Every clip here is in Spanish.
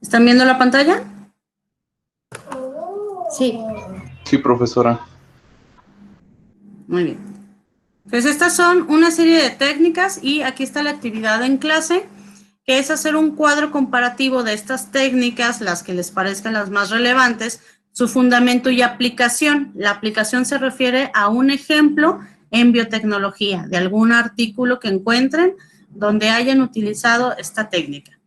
¿Están viendo la pantalla? Sí. Sí, profesora. Muy bien. Pues estas son una serie de técnicas y aquí está la actividad en clase, que es hacer un cuadro comparativo de estas técnicas, las que les parezcan las más relevantes, su fundamento y aplicación. La aplicación se refiere a un ejemplo en biotecnología, de algún artículo que encuentren donde hayan utilizado esta técnica.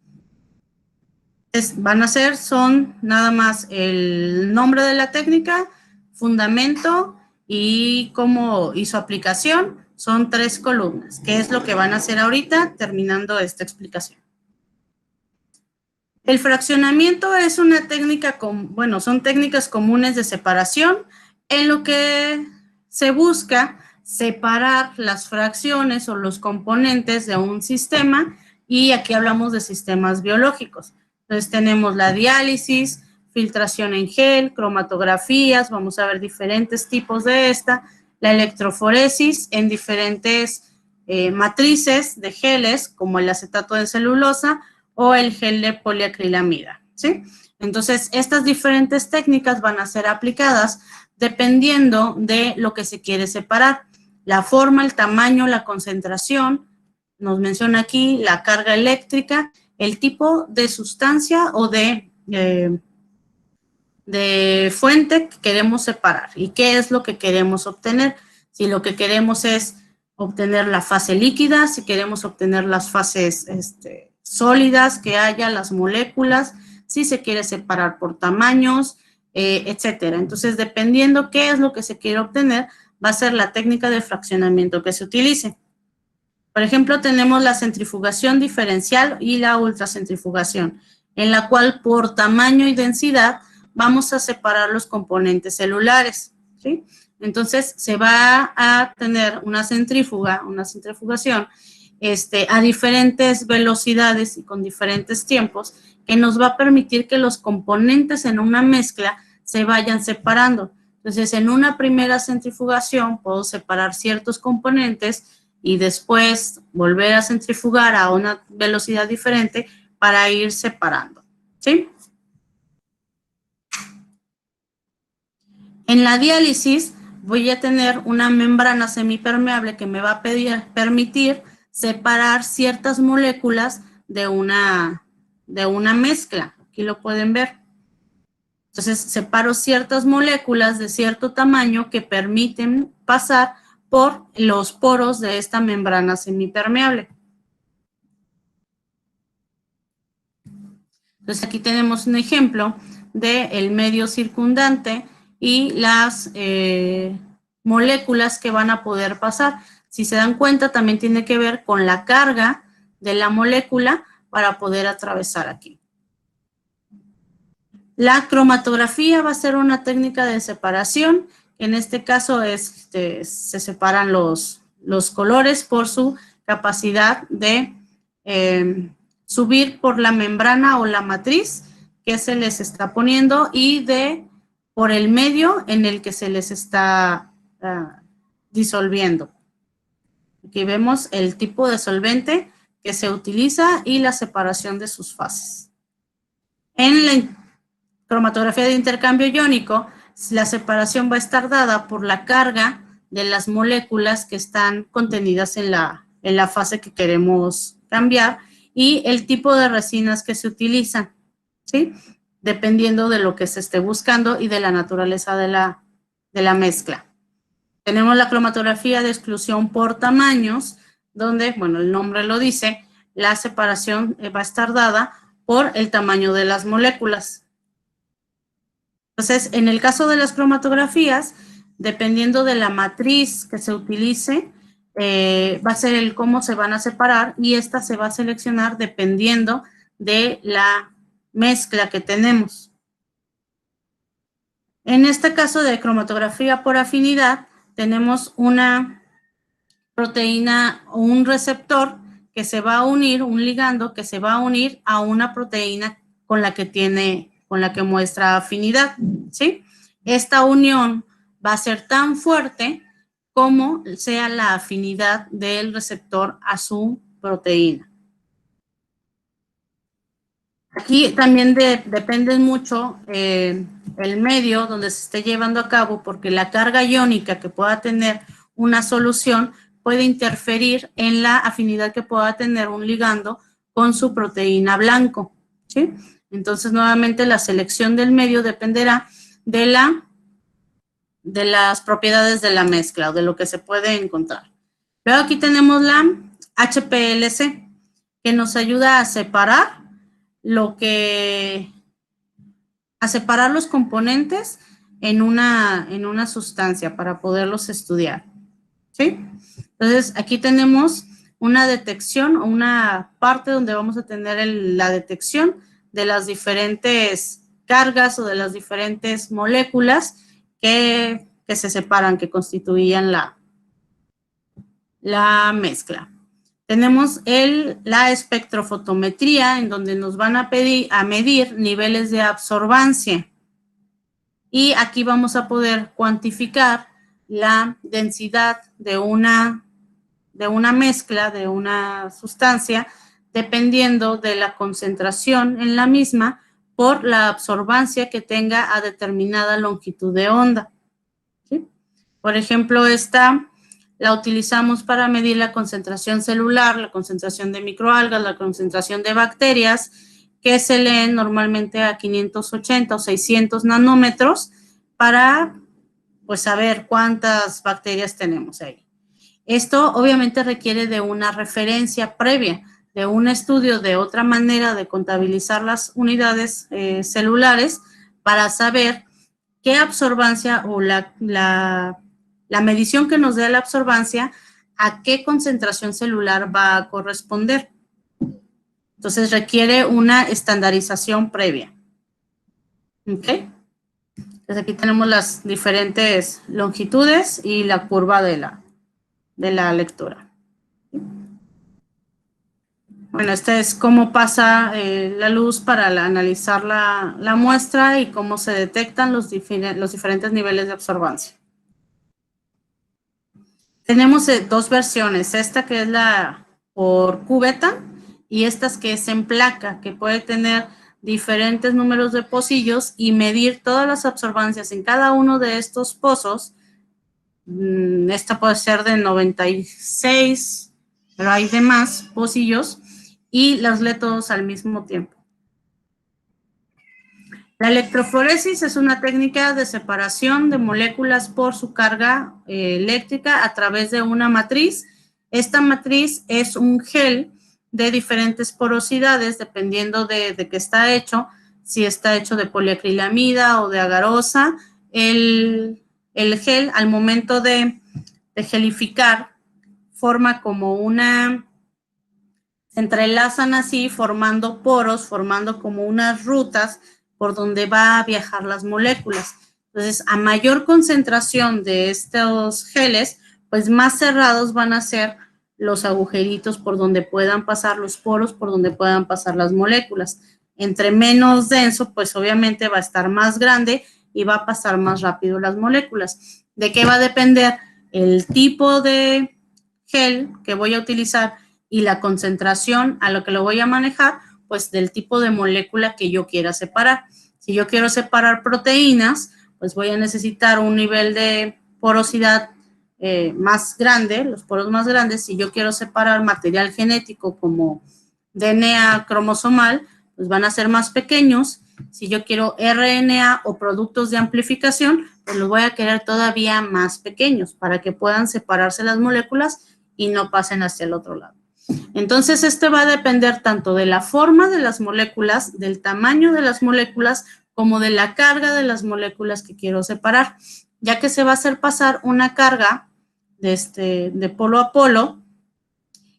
Van a ser, son nada más el nombre de la técnica, fundamento y su aplicación. Son 3 columnas, que es lo que van a hacer ahorita terminando esta explicación. El fraccionamiento es una técnica, son técnicas comunes de separación en lo que se busca separar las fracciones o los componentes de un sistema, y aquí hablamos de sistemas biológicos. Entonces tenemos la diálisis, filtración en gel, cromatografías, vamos a ver diferentes tipos de esta, la electroforesis en diferentes matrices de geles, como el acetato de celulosa o el gel de poliacrilamida, ¿sí? Entonces, estas diferentes técnicas van a ser aplicadas dependiendo de lo que se quiere separar. La forma, el tamaño, la concentración, nos menciona aquí la carga eléctrica, el tipo de sustancia o de fuente que queremos separar y qué es lo que queremos obtener. Si lo que queremos es obtener la fase líquida, si queremos obtener las fases sólidas que haya, las moléculas, si se quiere separar por tamaños, etcétera. Entonces, dependiendo qué es lo que se quiere obtener, va a ser la técnica de fraccionamiento que se utilice. Por ejemplo, tenemos la centrifugación diferencial y la ultracentrifugación, en la cual por tamaño y densidad vamos a separar los componentes celulares, ¿sí? Entonces, se va a tener una centrifugación, a diferentes velocidades y con diferentes tiempos, que nos va a permitir que los componentes en una mezcla se vayan separando. Entonces, en una primera centrifugación puedo separar ciertos componentes y después volver a centrifugar a una velocidad diferente para ir separando, ¿sí? En la diálisis voy a tener una membrana semipermeable que me va a permitir separar ciertas moléculas de una mezcla. Aquí lo pueden ver. Entonces, separo ciertas moléculas de cierto tamaño que permiten pasar por los poros de esta membrana semipermeable. Entonces, aquí tenemos un ejemplo del medio circundante y las moléculas que van a poder pasar. Si se dan cuenta, también tiene que ver con la carga de la molécula para poder atravesar aquí. La cromatografía va a ser una técnica de separación. En este caso se separan los colores por su capacidad de subir por la membrana o la matriz que se les está poniendo y por el medio en el que se les está disolviendo. Aquí vemos el tipo de solvente que se utiliza y la separación de sus fases. En la cromatografía de intercambio iónico, la separación va a estar dada por la carga de las moléculas que están contenidas en la fase que queremos cambiar y el tipo de resinas que se utilizan, ¿sí? Dependiendo de lo que se esté buscando y de la naturaleza de la mezcla. Tenemos la cromatografía de exclusión por tamaños, donde, bueno, el nombre lo dice, la separación va a estar dada por el tamaño de las moléculas. Entonces, en el caso de las cromatografías, dependiendo de la matriz que se utilice, va a ser el cómo se van a separar y esta se va a seleccionar dependiendo de la mezcla que tenemos. En este caso de cromatografía por afinidad, tenemos una proteína o un receptor que se va a unir, un ligando que se va a unir a una proteína con la que muestra afinidad, ¿sí? Esta unión va a ser tan fuerte cómo sea la afinidad del receptor a su proteína. Aquí también depende mucho el medio donde se esté llevando a cabo, porque la carga iónica que pueda tener una solución puede interferir en la afinidad que pueda tener un ligando con su proteína blanco, ¿sí? Entonces, nuevamente, la selección del medio dependerá de las propiedades de la mezcla o de lo que se puede encontrar. Luego aquí tenemos la HPLC, que nos ayuda a separar a separar los componentes en una sustancia para poderlos estudiar, ¿sí? Entonces, aquí tenemos una detección o una parte donde vamos a tener la detección de las diferentes cargas o de las diferentes moléculas que se separan, que constituían la mezcla. Tenemos la espectrofotometría, en donde nos van a medir niveles de absorbancia. Y aquí vamos a poder cuantificar la densidad de una mezcla, de una sustancia, dependiendo de la concentración en la misma por la absorbancia que tenga a determinada longitud de onda, ¿sí? Por ejemplo, esta la utilizamos para medir la concentración celular, la concentración de microalgas, la concentración de bacterias, que se leen normalmente a 580 o 600 nanómetros para, pues, saber cuántas bacterias tenemos ahí. Esto obviamente requiere de una referencia previa, de un estudio de otra manera de contabilizar las unidades celulares para saber qué absorbancia o la medición que nos dé la absorbancia, a qué concentración celular va a corresponder. Entonces requiere una estandarización previa. ¿Ok? Entonces aquí tenemos las diferentes longitudes y la curva de la lectura. Bueno, este es cómo pasa la luz para analizar la muestra y cómo se detectan los diferentes niveles de absorbancia. Tenemos dos versiones, esta que es la por cubeta y estas que es en placa, que puede tener diferentes números de pocillos y medir todas las absorbancias en cada uno de estos pozos. Esta puede ser de 96, pero hay demás pocillos y las lee todos al mismo tiempo. La electroforesis es una técnica de separación de moléculas por su carga eléctrica a través de una matriz. Esta matriz es un gel de diferentes porosidades, dependiendo de qué está hecho, si está hecho de poliacrilamida o de agarosa. El gel, al momento de gelificar, forma como se entrelazan así, formando poros, formando como unas rutas por donde va a viajar las moléculas. Entonces, a mayor concentración de estos geles, pues más cerrados van a ser los agujeritos por donde puedan pasar los poros, por donde puedan pasar las moléculas. Entre menos denso, pues obviamente va a estar más grande y va a pasar más rápido las moléculas. ¿De qué va a depender? El tipo de gel que voy a utilizar y la concentración a lo que lo voy a manejar, pues del tipo de molécula que yo quiera separar. Si yo quiero separar proteínas, pues voy a necesitar un nivel de porosidad más grande, los poros más grandes. Si yo quiero separar material genético como DNA cromosomal, pues van a ser más pequeños. Si yo quiero RNA o productos de amplificación, pues los voy a querer todavía más pequeños para que puedan separarse las moléculas y no pasen hacia el otro lado. Entonces, este va a depender tanto de la forma de las moléculas, del tamaño de las moléculas, como de la carga de las moléculas que quiero separar, ya que se va a hacer pasar una carga de polo a polo,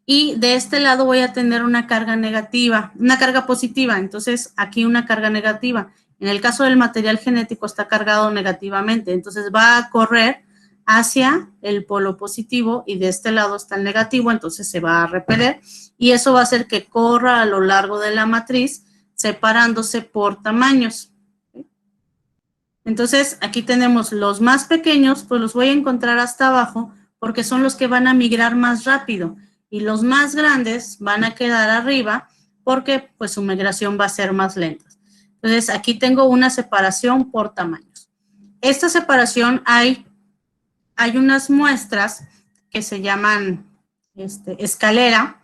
y de este lado voy a tener una carga negativa, una carga positiva, entonces aquí una carga negativa. En el caso del material genético está cargado negativamente, entonces va a correr hacia el polo positivo y de este lado está el negativo, entonces se va a repeler y eso va a hacer que corra a lo largo de la matriz separándose por tamaños. Entonces aquí tenemos los más pequeños, pues los voy a encontrar hasta abajo porque son los que van a migrar más rápido y los más grandes van a quedar arriba porque pues su migración va a ser más lenta. Entonces aquí tengo una separación por tamaños. Esta separación hay unas muestras que se llaman escalera,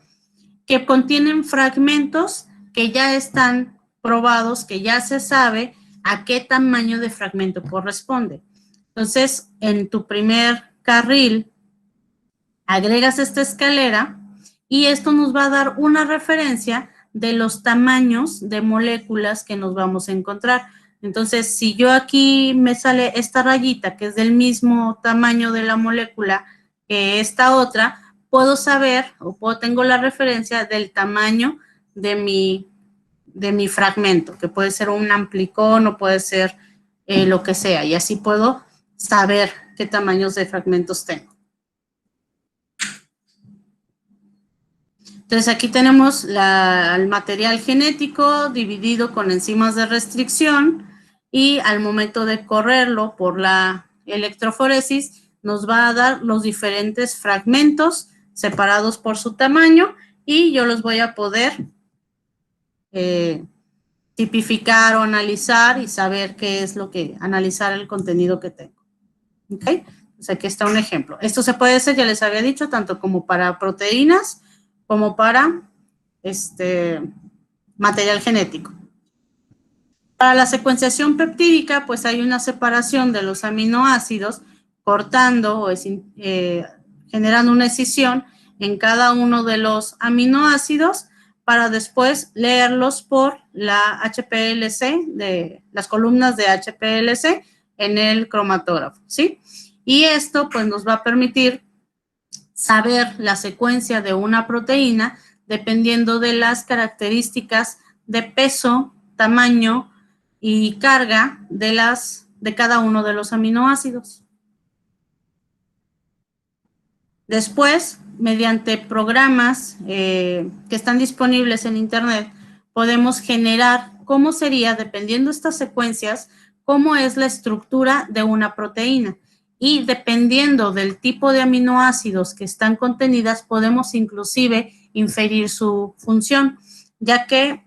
que contienen fragmentos que ya están probados, que ya se sabe a qué tamaño de fragmento corresponde. Entonces, en tu primer carril, agregas esta escalera y esto nos va a dar una referencia de los tamaños de moléculas que nos vamos a encontrar. Entonces, si yo aquí me sale esta rayita que es del mismo tamaño de la molécula que esta otra, puedo saber o tengo la referencia del tamaño de mi fragmento, que puede ser un amplicón o puede ser lo que sea, y así puedo saber qué tamaños de fragmentos tengo. Entonces aquí tenemos el material genético dividido con enzimas de restricción y al momento de correrlo por la electroforesis nos va a dar los diferentes fragmentos separados por su tamaño y yo los voy a poder tipificar o analizar y saber qué es lo que, analizar el contenido que tengo. ¿Ok? Pues aquí está un ejemplo. Esto se puede hacer, ya les había dicho, tanto como para proteínas como para material genético. Para la secuenciación peptídica, pues hay una separación de los aminoácidos cortando o generando una escisión en cada uno de los aminoácidos para después leerlos por la HPLC, de las columnas de HPLC en el cromatógrafo, ¿sí? Y esto pues nos va a permitir saber la secuencia de una proteína dependiendo de las características de peso, tamaño y carga de cada uno de los aminoácidos. Después, mediante programas que están disponibles en Internet, podemos generar cómo sería, dependiendo de estas secuencias, cómo es la estructura de una proteína. Y dependiendo del tipo de aminoácidos que están contenidas, podemos inclusive inferir su función, ya que,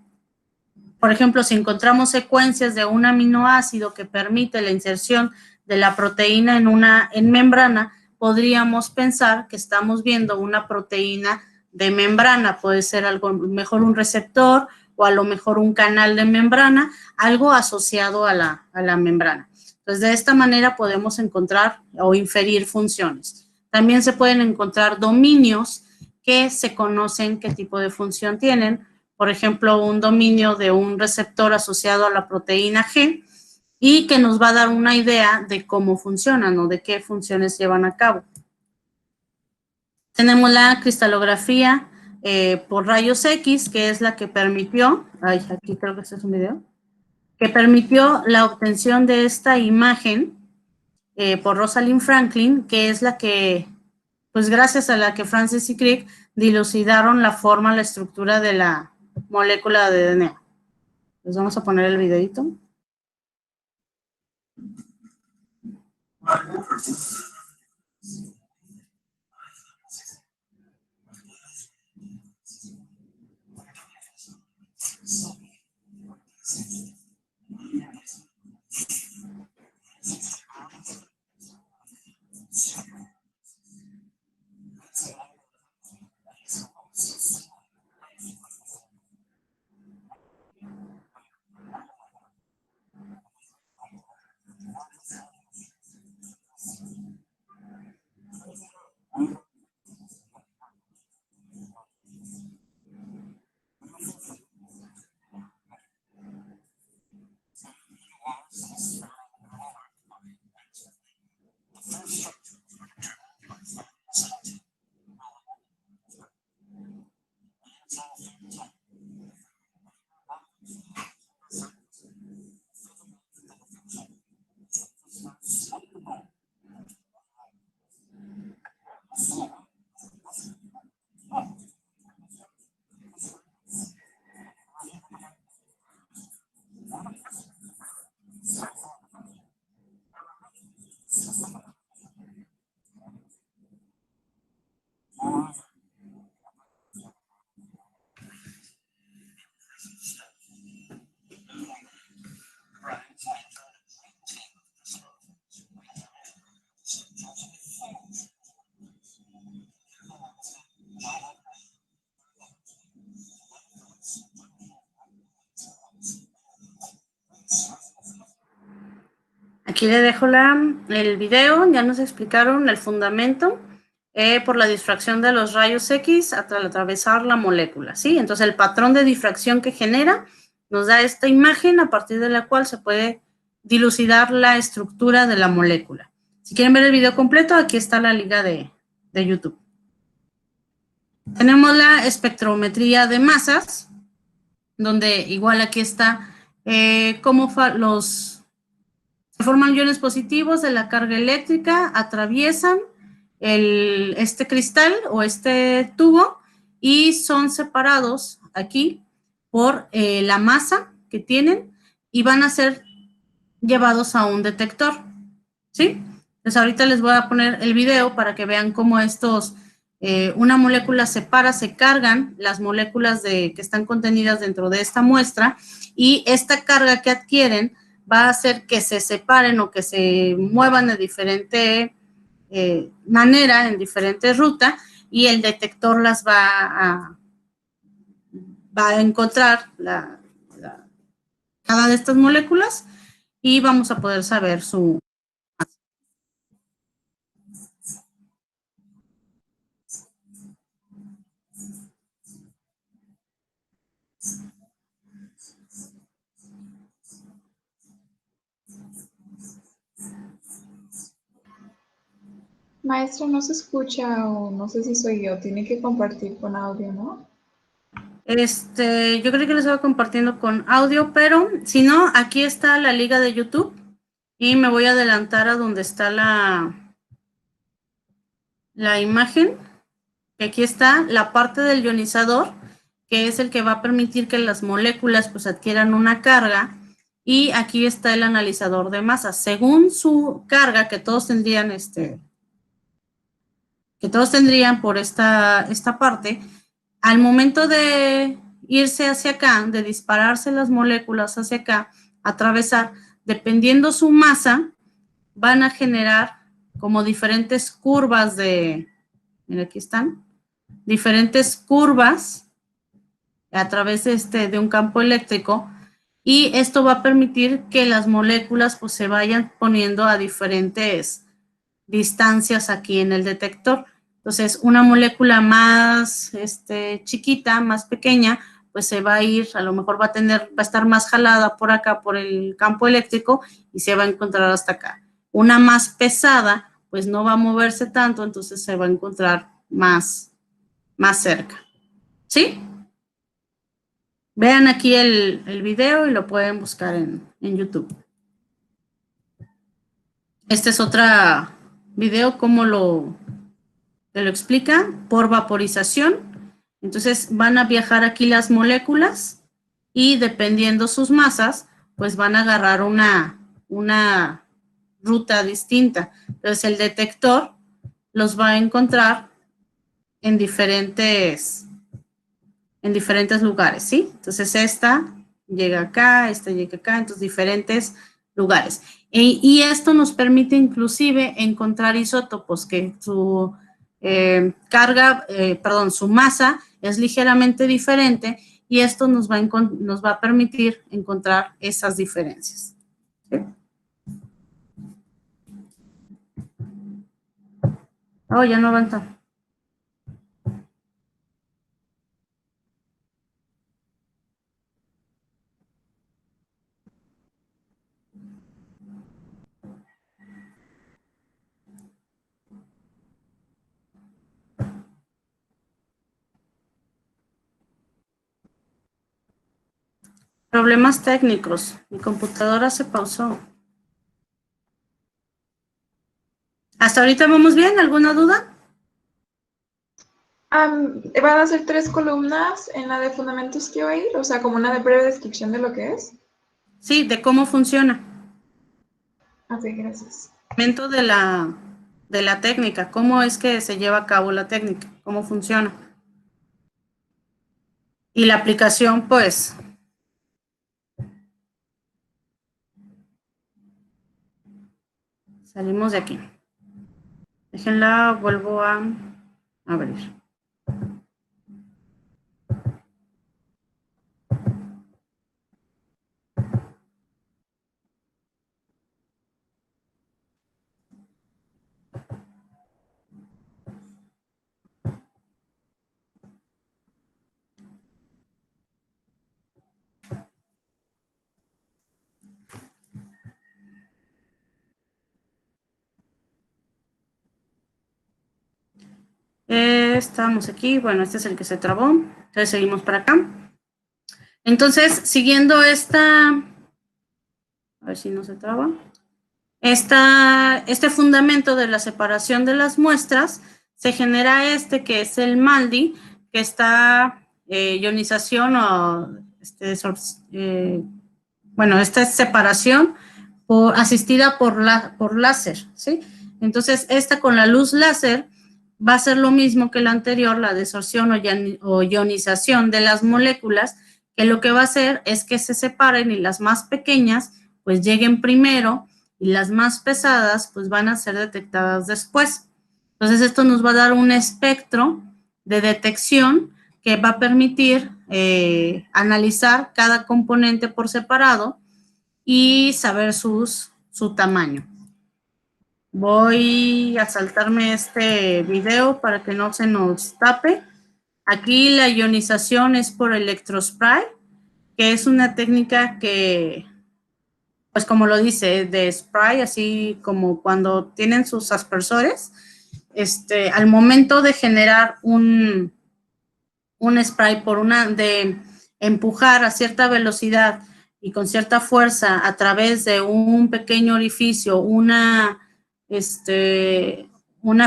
por ejemplo, si encontramos secuencias de un aminoácido que permite la inserción de la proteína en membrana, podríamos pensar que estamos viendo una proteína de membrana, puede ser algo mejor un receptor o a lo mejor un canal de membrana, algo asociado a la membrana. Entonces, de esta manera podemos encontrar o inferir funciones. También se pueden encontrar dominios que se conocen qué tipo de función tienen. Por ejemplo, un dominio de un receptor asociado a la proteína G y que nos va a dar una idea de cómo funcionan o de qué funciones llevan a cabo. Tenemos la cristalografía por rayos X, que es la que permitió, aquí creo que este es un video, que permitió la obtención de esta imagen por Rosalind Franklin, que es la que, pues gracias a la que Francis y Crick dilucidaron la forma, la estructura de la molécula de DNA. Les vamos a poner el videito. Aquí le dejo el video, ya nos explicaron el fundamento por la difracción de los rayos X al atravesar la molécula, ¿sí? Entonces el patrón de difracción que genera nos da esta imagen a partir de la cual se puede dilucidar la estructura de la molécula. Si quieren ver el video completo, aquí está la liga de YouTube. Tenemos la espectrometría de masas, donde igual aquí está cómo se forman iones positivos de la carga eléctrica, atraviesan este cristal o este tubo y son separados aquí por la masa que tienen y van a ser llevados a un detector, ¿sí? Entonces ahorita les voy a poner el video para que vean cómo una molécula se cargan las moléculas que están contenidas dentro de esta muestra y esta carga que adquieren va a hacer que se separen o que se muevan de diferente manera, en diferente ruta, y el detector las va a encontrar cada de estas moléculas y vamos a poder saber su... Maestra, no se escucha o no sé si soy yo. Tiene que compartir con audio, ¿no? Yo creo que les voy compartiendo con audio, pero si no, aquí está la liga de YouTube y me voy a adelantar a donde está la imagen. Aquí está la parte del ionizador, que es el que va a permitir que las moléculas pues adquieran una carga, y aquí está el analizador de masa. Según su carga, que todos tendrían por esta parte, al momento de irse hacia acá, de dispararse las moléculas hacia acá, atravesar, dependiendo su masa, van a generar como diferentes curvas mira, aquí están, diferentes curvas a través de un campo eléctrico, y esto va a permitir que las moléculas pues se vayan poniendo a diferentes distancias aquí en el detector. Entonces, una molécula más chiquita, más pequeña, pues se va a ir, a lo mejor va a estar más jalada por acá, por el campo eléctrico, y se va a encontrar hasta acá. Una más pesada, pues no va a moverse tanto, entonces se va a encontrar más cerca. ¿Sí? Vean aquí el video y lo pueden buscar en YouTube. Este es otro video, cómo te lo explica, por vaporización. Entonces van a viajar aquí las moléculas y dependiendo sus masas, pues van a agarrar una ruta distinta. Entonces el detector los va a encontrar en diferentes lugares, ¿sí? Entonces esta llega acá, entonces diferentes lugares. Y esto nos permite inclusive encontrar isótopos que su su masa es ligeramente diferente, y esto nos va a permitir encontrar esas diferencias. ¿Sí? Oh, ya no avanza. Problemas técnicos. Mi computadora se pausó. ¿Hasta ahorita vamos bien? ¿Alguna duda? ¿Van a ser 3 columnas en la de fundamentos que voy a ir? O sea, como una de breve descripción de lo que es. Sí, de cómo funciona. Ok, gracias. De la técnica, cómo es que se lleva a cabo la técnica, cómo funciona. Y la aplicación, pues, salimos de aquí. Déjenla, vuelvo a abrir. Estamos aquí, bueno, este es el que se trabó, entonces seguimos para acá. Entonces, siguiendo esta, a ver si no se traba, este fundamento de la separación de las muestras, se genera este que es el MALDI, que está ionización o, bueno, esta es separación asistida por láser, ¿sí? Entonces, esta con la luz láser va a ser lo mismo que la anterior, la desorción o ionización de las moléculas, que lo que va a hacer es que se separen y las más pequeñas pues lleguen primero y las más pesadas pues van a ser detectadas después. Entonces, esto nos va a dar un espectro de detección que va a permitir analizar cada componente por separado y saber su tamaño. Voy a saltarme este video para que no se nos tape. Aquí la ionización es por electrospray, que es una técnica que, pues como lo dice, de spray, así como cuando tienen sus aspersores, al momento de generar un spray de empujar a cierta velocidad y con cierta fuerza a través de un pequeño orificio, una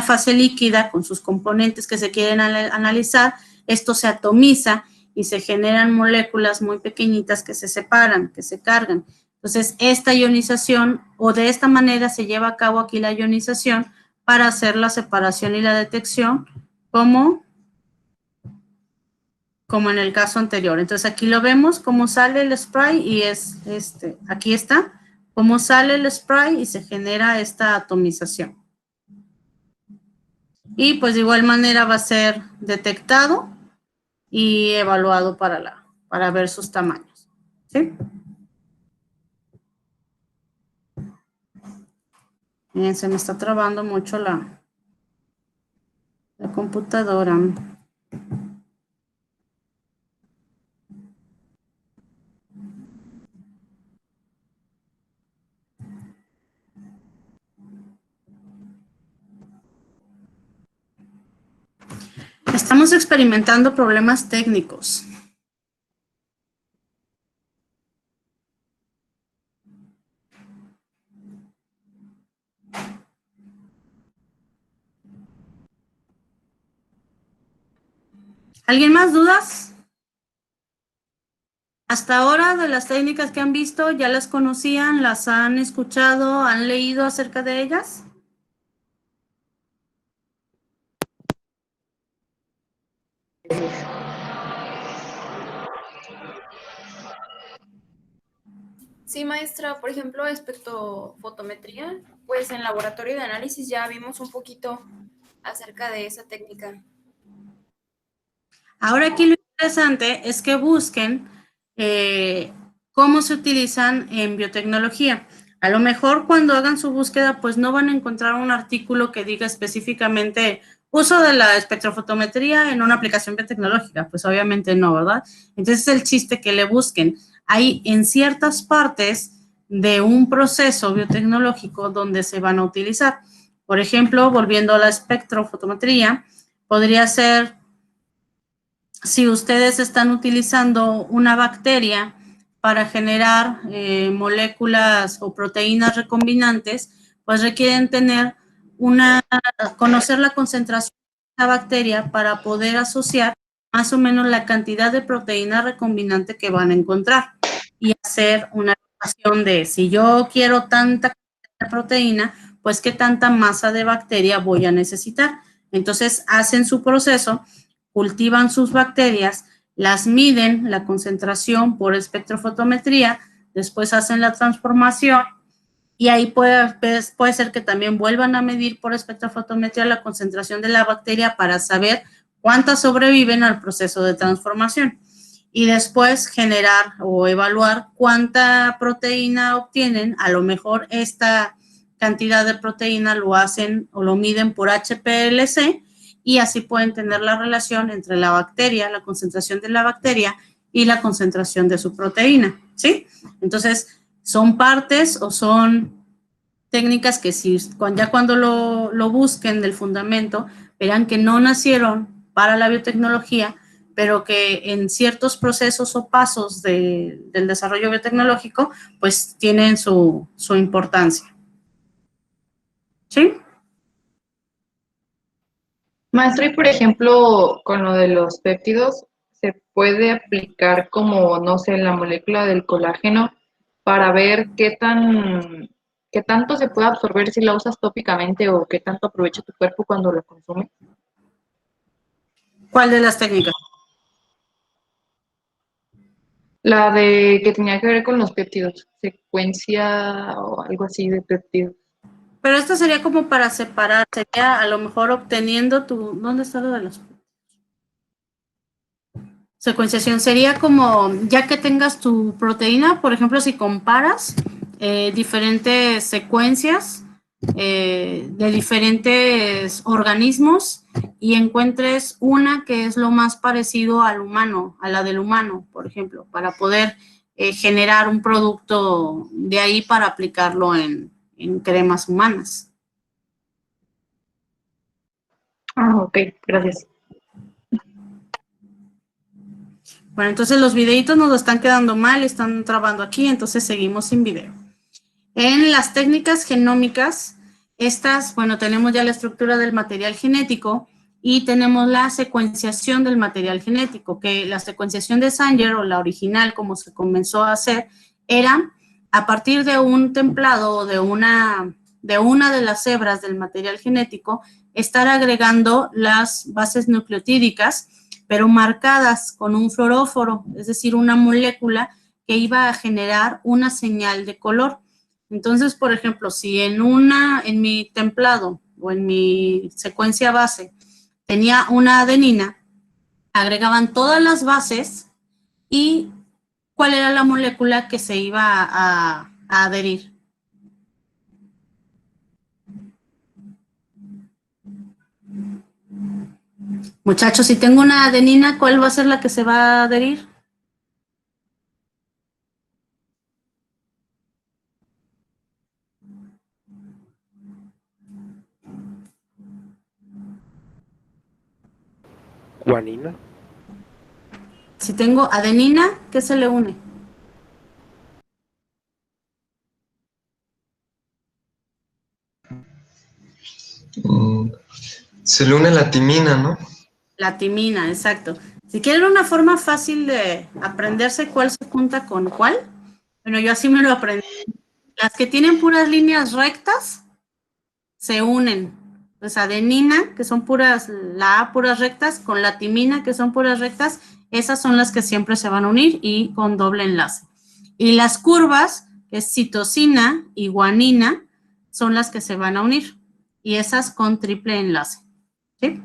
fase líquida con sus componentes que se quieren analizar, esto se atomiza y se generan moléculas muy pequeñitas que se separan, que se cargan. Entonces, esta ionización, o de esta manera se lleva a cabo aquí la ionización para hacer la separación y la detección como en el caso anterior. Entonces, aquí lo vemos cómo sale el spray y es aquí está, cómo sale el spray y se genera esta atomización. Y pues de igual manera va a ser detectado y evaluado para ver sus tamaños. ¿Sí? Bien, se me está trabando mucho la computadora. Estamos experimentando problemas técnicos. ¿Alguien más dudas? Hasta ahora, de las técnicas que han visto, ¿ya las conocían? ¿Las han escuchado? ¿Han leído acerca de ellas? Sí, maestra, por ejemplo, espectrofotometría, pues en laboratorio de análisis ya vimos un poquito acerca de esa técnica. Ahora aquí lo interesante es que busquen cómo se utilizan en biotecnología. A lo mejor cuando hagan su búsqueda, pues no van a encontrar un artículo que diga específicamente uso de la espectrofotometría en una aplicación biotecnológica. Pues obviamente no, ¿verdad? Entonces el chiste que le busquen. Hay en ciertas partes de un proceso biotecnológico donde se van a utilizar. Por ejemplo, volviendo a la espectrofotometría, podría ser si ustedes están utilizando una bacteria para generar moléculas o proteínas recombinantes, pues requieren conocer la concentración de la bacteria para poder asociar más o menos la cantidad de proteína recombinante que van a encontrar y hacer una ecuación de si yo quiero tanta proteína, pues qué tanta masa de bacteria voy a necesitar. Entonces hacen su proceso, cultivan sus bacterias, las miden la concentración por espectrofotometría, después hacen la transformación y ahí puede ser que también vuelvan a medir por espectrofotometría la concentración de la bacteria para saber cuántas sobreviven al proceso de transformación y después generar o evaluar cuánta proteína obtienen. A lo mejor esta cantidad de proteína lo hacen o lo miden por HPLC y así pueden tener la relación entre la bacteria, la concentración de la bacteria y la concentración de su proteína, ¿sí? Entonces, son partes o son técnicas que ya cuando lo busquen del fundamento, verán que no nacieron para la biotecnología, pero que en ciertos procesos o pasos del desarrollo biotecnológico, pues tienen su importancia. ¿Sí? Maestra, y por ejemplo, con lo de los péptidos, ¿se puede aplicar como, no sé, la molécula del colágeno para ver qué tanto se puede absorber si la usas tópicamente o qué tanto aprovecha tu cuerpo cuando lo consume? ¿Cuál de las técnicas? La de que tenía que ver con los péptidos, secuencia o algo así de péptidos. Pero esto sería como para separar, sería a lo mejor obteniendo ¿dónde está lo de los secuenciación? Sería como, ya que tengas tu proteína, por ejemplo, si comparas diferentes secuencias de diferentes organismos y encuentres una que es lo más parecido al humano, a la del humano, por ejemplo, para poder generar un producto de ahí para aplicarlo en cremas humanas. Ah, ok, gracias. Bueno, entonces los videitos nos están quedando mal, están trabando aquí, entonces seguimos sin video. En las técnicas genómicas, estas, bueno, tenemos ya la estructura del material genético y tenemos la secuenciación del material genético, que la secuenciación de Sanger, o la original, como se comenzó a hacer, era a partir de un templado o de una de las hebras del material genético, estar agregando las bases nucleotídicas, pero marcadas con un fluoróforo, es decir, una molécula que iba a generar una señal de color. Entonces, por ejemplo, si en mi templado o en mi secuencia base tenía una adenina, agregaban todas las bases y cuál era la molécula que se iba a adherir. Muchachos, si tengo una adenina, ¿cuál va a ser la que se va a adherir? Guanina. Si tengo adenina, ¿qué se le une? Se le une la timina, ¿no? La timina, exacto. Si quieren una forma fácil de aprenderse cuál se junta con cuál, bueno, yo así me lo aprendí. Las que tienen puras líneas rectas se unen. Pues adenina, que son puras, la A puras rectas, con la timina, que son puras rectas, esas son las que siempre se van a unir y con doble enlace. Y las curvas, que es citosina y guanina, son las que se van a unir. Y esas con triple enlace. ¿Sí?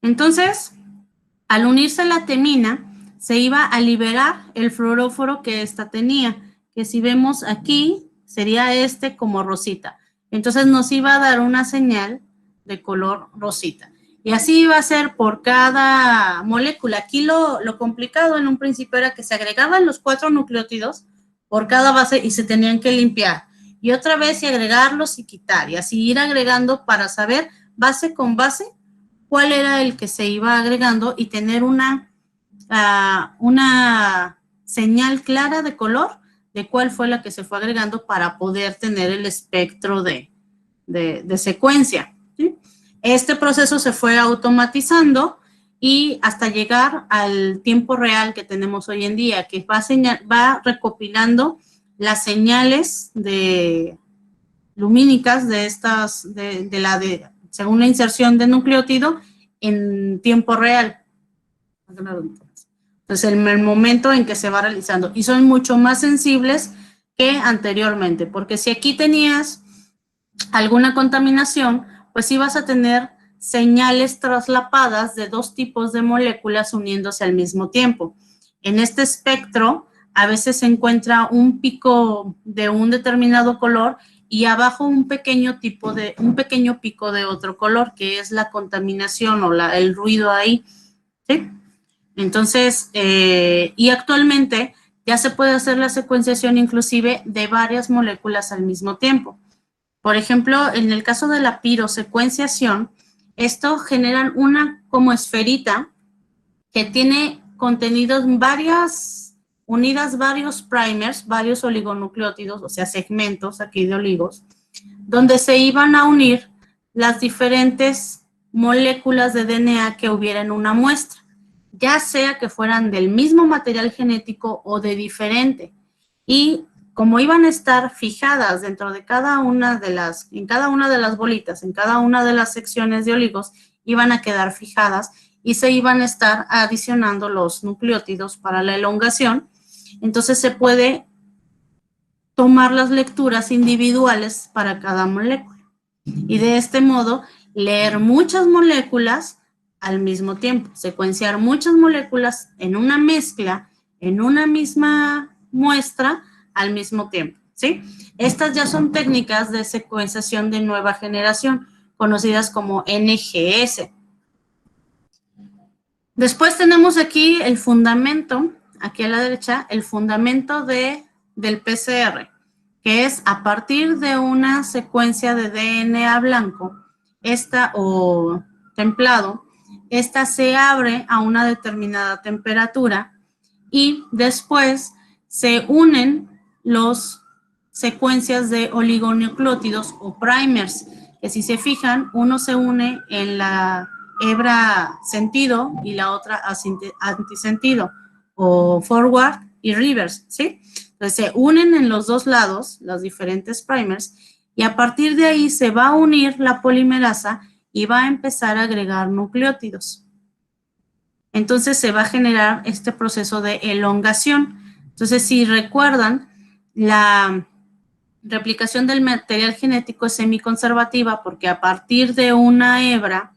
Entonces, al unirse la timina, se iba a liberar el fluoróforo que ésta tenía, que si vemos aquí, sería este como rosita. Entonces nos iba a dar una señal de color rosita. Y así iba a ser por cada molécula. Aquí lo complicado en un principio era que se agregaban los 4 nucleótidos por cada base y se tenían que limpiar. Y otra vez y agregarlos y quitar. Y así ir agregando para saber base con base cuál era el que se iba agregando y tener una señal clara de color de cuál fue la que se fue agregando para poder tener el espectro de secuencia. ¿Sí? Este proceso se fue automatizando y hasta llegar al tiempo real que tenemos hoy en día, que va recopilando las señales lumínicas de estas, según la inserción de nucleótido en tiempo real. Entonces, el momento en que se va realizando. Y son mucho más sensibles que anteriormente, porque si aquí tenías alguna contaminación, pues ibas a tener señales traslapadas de 2 tipos de moléculas uniéndose al mismo tiempo. En este espectro, a veces se encuentra un pico de un determinado color y abajo un pequeño pico de otro color, que es la contaminación o el ruido ahí, ¿sí? Entonces, y actualmente ya se puede hacer la secuenciación inclusive de varias moléculas al mismo tiempo. Por ejemplo, en el caso de la pirosecuenciación, Esto generan una como esferita que tiene contenidos unidas varios primers, varios oligonucleótidos, o sea, segmentos aquí de oligos, donde se iban a unir las diferentes moléculas de DNA que hubiera en una muestra, ya sea que fueran del mismo material genético o de diferente. Y como iban a estar fijadas dentro de cada una de las, en cada una de las bolitas, en cada una de las secciones de oligos, iban a quedar fijadas y se iban a estar adicionando los nucleótidos para la elongación. Entonces se puede tomar las lecturas individuales para cada molécula. Y de este modo, leer muchas moléculas al mismo tiempo, secuenciar muchas moléculas en una mezcla, en una misma muestra al mismo tiempo, ¿sí? Estas ya son técnicas de secuenciación de nueva generación, conocidas como NGS. Después tenemos aquí el fundamento, aquí a la derecha, el fundamento del PCR, que es a partir de una secuencia de DNA blanco, o templado, esta se abre a una determinada temperatura y después se unen las secuencias de oligonucleótidos o primers, que si se fijan, uno se une en la hebra sentido y la otra antisentido, o forward y reverse, ¿sí? Entonces se unen en los dos lados, los diferentes primers, y a partir de ahí se va a unir la polimerasa y va a empezar a agregar nucleótidos. Entonces se va a generar este proceso de elongación. Entonces, si recuerdan, la replicación del material genético es semiconservativa porque a partir de una hebra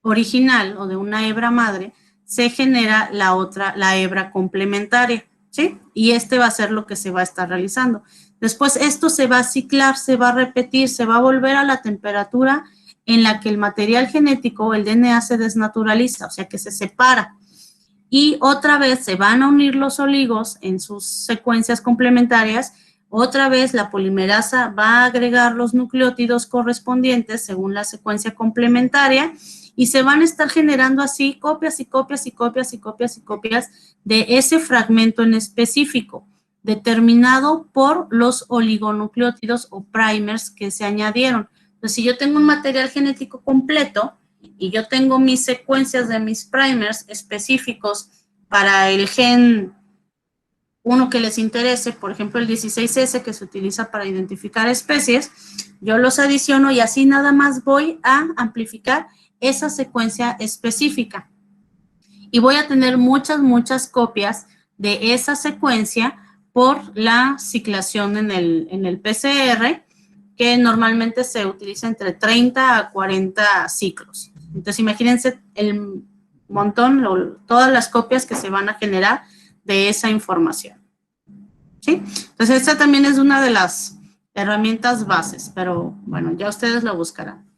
original o de una hebra madre se genera la hebra complementaria, ¿sí? Y este va a ser lo que se va a estar realizando. Después esto se va a ciclar, se va a repetir, se va a volver a la temperatura en la que el material genético o el DNA se desnaturaliza, o sea que se separa. Y otra vez se van a unir los oligos en sus secuencias complementarias. Otra vez la polimerasa va a agregar los nucleótidos correspondientes según la secuencia complementaria y se van a estar generando así copias y copias y copias y copias y copias de ese fragmento en específico, determinado por los oligonucleótidos o primers que se añadieron. Entonces, si yo tengo un material genético completo y yo tengo mis secuencias de mis primers específicos para el gen uno que les interese, por ejemplo el 16S que se utiliza para identificar especies, yo los adiciono y así nada más voy a amplificar esa secuencia específica. Y voy a tener muchas copias de esa secuencia por la ciclación en el PCR, que normalmente se utiliza entre 30 a 40 ciclos. Entonces, imagínense el montón, todas las copias que se van a generar de esa información. ¿Sí? Entonces, esta también es una de las herramientas bases, pero bueno, ya ustedes lo buscarán.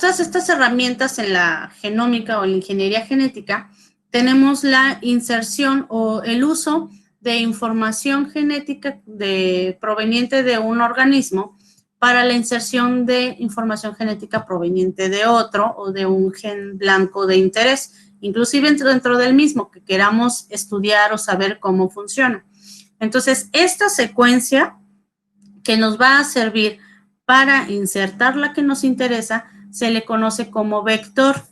Estas herramientas en la genómica o en la ingeniería genética, tenemos la inserción o el uso de información genética proveniente de un organismo para la inserción de información genética proveniente de otro o de un gen blanco de interés, inclusive dentro del mismo que queramos estudiar o saber cómo funciona. Entonces, esta secuencia que nos va a servir para insertar la que nos interesa se le conoce como vector.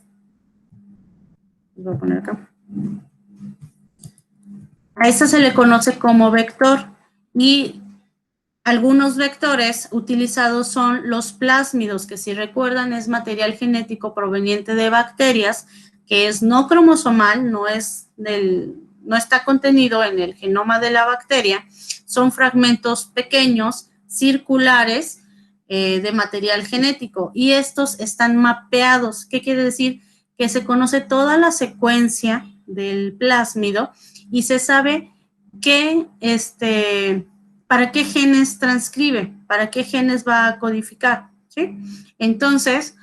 Voy a poner acá. A esta se le conoce como vector y algunos vectores utilizados son los plásmidos, que si recuerdan es material genético proveniente de bacterias, que es no cromosomal, no está contenido en el genoma de la bacteria, son fragmentos pequeños, circulares, de material genético, y estos están mapeados. ¿Qué quiere decir? Que se conoce toda la secuencia del plásmido y se sabe para qué genes transcribe, para qué genes va a codificar, ¿sí? Entonces,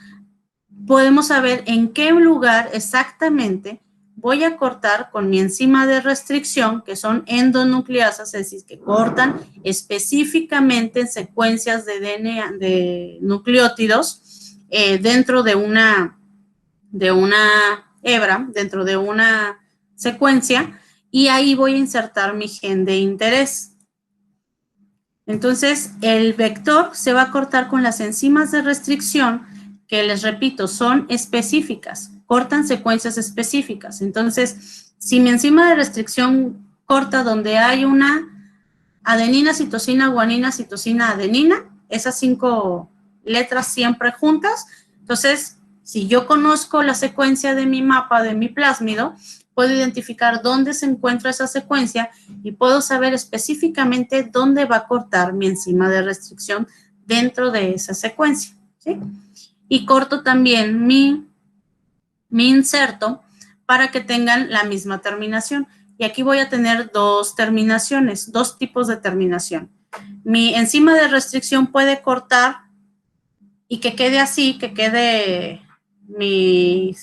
podemos saber en qué lugar exactamente voy a cortar con mi enzima de restricción, que son endonucleasas, es decir, que cortan específicamente en secuencias de DNA, de nucleótidos, dentro de una hebra, dentro de una secuencia, y ahí voy a insertar mi gen de interés. Entonces, el vector se va a cortar con las enzimas de restricción, que les repito, son específicas, cortan secuencias específicas. Entonces, si mi enzima de restricción corta donde hay una adenina, citosina, guanina, citosina, adenina, esas 5 letras siempre juntas, entonces, si yo conozco la secuencia de mi mapa, de mi plásmido, puedo identificar dónde se encuentra esa secuencia y puedo saber específicamente dónde va a cortar mi enzima de restricción dentro de esa secuencia, ¿sí? Y corto también mi inserto para que tengan la misma terminación. Y aquí voy a tener 2 terminaciones, 2 tipos de terminación. Mi enzima de restricción puede cortar y que quede así, que quede mi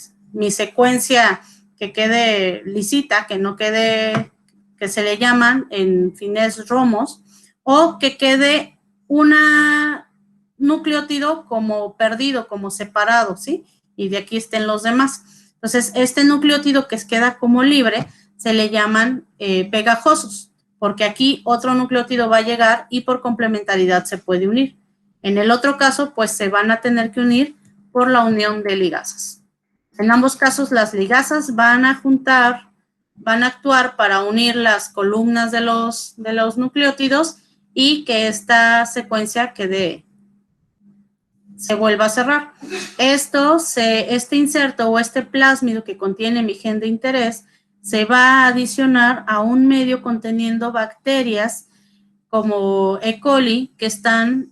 secuencia, que quede lisita, que no quede, que se le llaman en fines romos, o que quede una nucleótido como perdido, como separado, ¿sí? Y de aquí estén los demás. Entonces, este nucleótido que queda como libre se le llaman pegajosos, porque aquí otro nucleótido va a llegar y por complementariedad se puede unir. En el otro caso, pues se van a tener que unir por la unión de ligasas. En ambos casos, las ligasas van a actuar para unir las columnas de los nucleótidos y que esta secuencia se vuelva a cerrar. Este inserto o este plásmido que contiene mi gen de interés se va a adicionar a un medio conteniendo bacterias como E. coli que están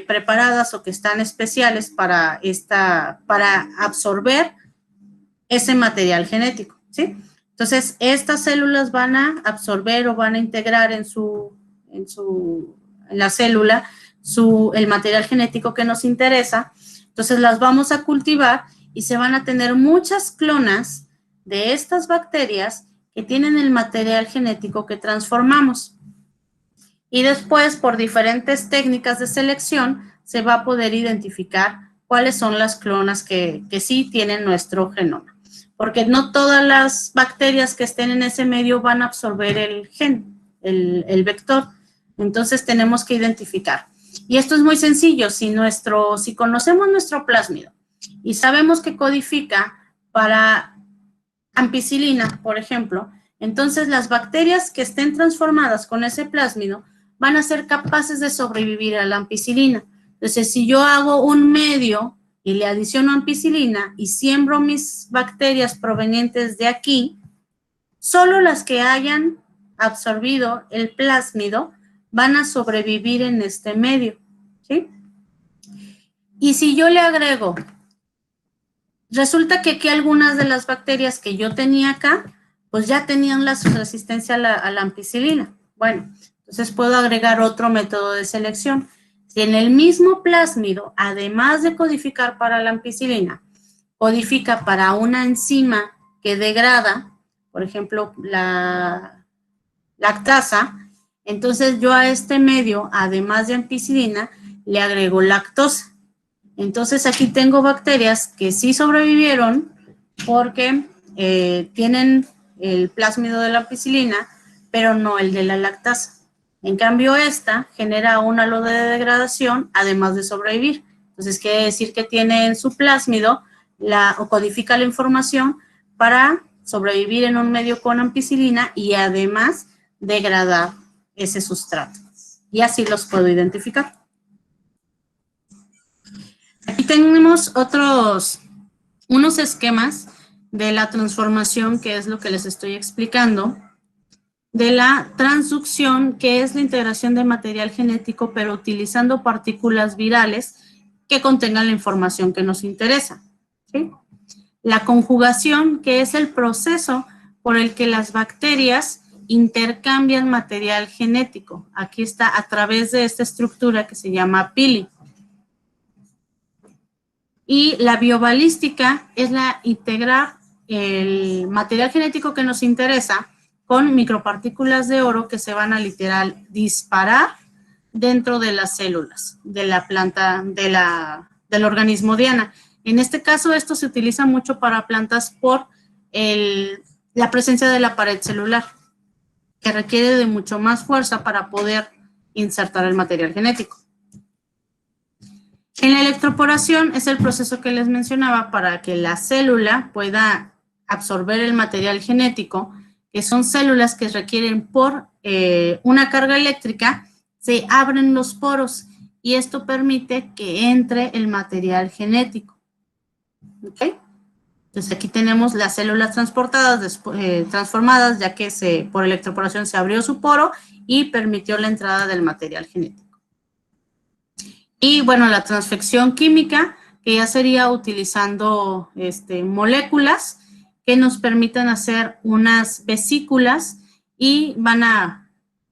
preparadas o que están especiales para absorber ese material genético, ¿sí? Entonces, estas células van a absorber o van a integrar en la célula el material genético que nos interesa. Entonces, las vamos a cultivar y se van a tener muchas clonas de estas bacterias que tienen el material genético que transformamos. Y después, por diferentes técnicas de selección, se va a poder identificar cuáles son las clonas que sí tienen nuestro genoma. Porque no todas las bacterias que estén en ese medio van a absorber el gen, el vector. Entonces, tenemos que identificar. Y esto es muy sencillo. Si conocemos nuestro plásmido y sabemos que codifica para ampicilina, por ejemplo, entonces las bacterias que estén transformadas con ese plásmido van a ser capaces de sobrevivir a la ampicilina. Entonces, si yo hago un medio y le adiciono ampicilina y siembro mis bacterias provenientes de aquí, solo las que hayan absorbido el plásmido van a sobrevivir en este medio, ¿sí? Y si yo le agrego, resulta que aquí algunas de las bacterias que yo tenía acá, pues ya tenían la resistencia a la ampicilina. Bueno, entonces puedo agregar otro método de selección. Si en el mismo plásmido, además de codificar para la ampicilina, codifica para una enzima que degrada, por ejemplo, la lactasa, entonces yo a este medio, además de ampicilina, le agrego lactosa. Entonces aquí tengo bacterias que sí sobrevivieron porque tienen el plásmido de la ampicilina, pero no el de la lactasa. En cambio, esta genera un halo de degradación, además de sobrevivir. Entonces, quiere decir que tiene en su plásmido o codifica la información para sobrevivir en un medio con ampicilina y además degradar ese sustrato. Y así los puedo identificar. Aquí tenemos unos esquemas de la transformación, que es lo que les estoy explicando, de la transducción, que es la integración de material genético, pero utilizando partículas virales que contengan la información que nos interesa, ¿sí? La conjugación, que es el proceso por el que las bacterias intercambian material genético. Aquí está a través de esta estructura que se llama pili. Y la biobalística es integrar el material genético que nos interesa con micropartículas de oro que se van a literal disparar dentro de las células de la planta, de la del organismo diana. En este caso, esto se utiliza mucho para plantas por la presencia de la pared celular, que requiere de mucho más fuerza para poder insertar el material genético. En la electroporación es el proceso que les mencionaba para que la célula pueda absorber el material genético, que son células que requieren por una carga eléctrica, se abren los poros y esto permite que entre el material genético. ¿Ok? Entonces aquí tenemos las células transportadas, transformadas, ya que por electroporación se abrió su poro y permitió la entrada del material genético. Y bueno, la transfección química, que ya sería utilizando moléculas que nos permitan hacer unas vesículas y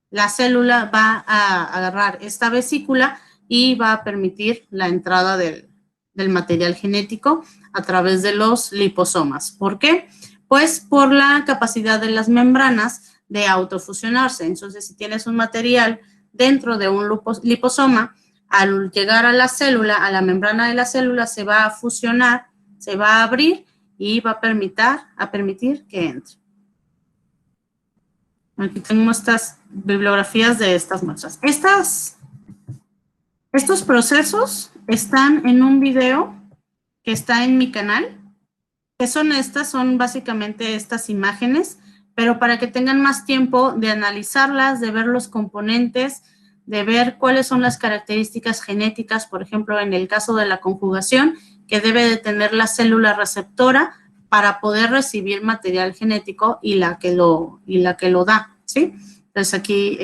la célula va a agarrar esta vesícula y va a permitir la entrada del material genético a través de los liposomas. ¿Por qué? Pues por la capacidad de las membranas de autofusionarse. Entonces, si tienes un material dentro de un liposoma, al llegar a la célula, a la membrana de la célula, se va a fusionar, se va a abrir y va a permitir que entre. Aquí tengo estas bibliografías de estas muestras. Estos procesos están en un video que está en mi canal. ¿Qué son estas? Son básicamente estas imágenes, pero para que tengan más tiempo de analizarlas, de ver los componentes, de ver cuáles son las características genéticas, por ejemplo, en el caso de la conjugación, que debe de tener la célula receptora para poder recibir material genético y la que lo da, ¿sí? Entonces aquí,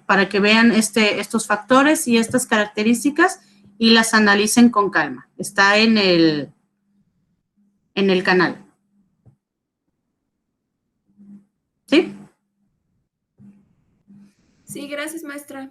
para que vean estos factores y estas características y las analicen con calma. Está en el canal. ¿Sí? Sí, gracias, maestra.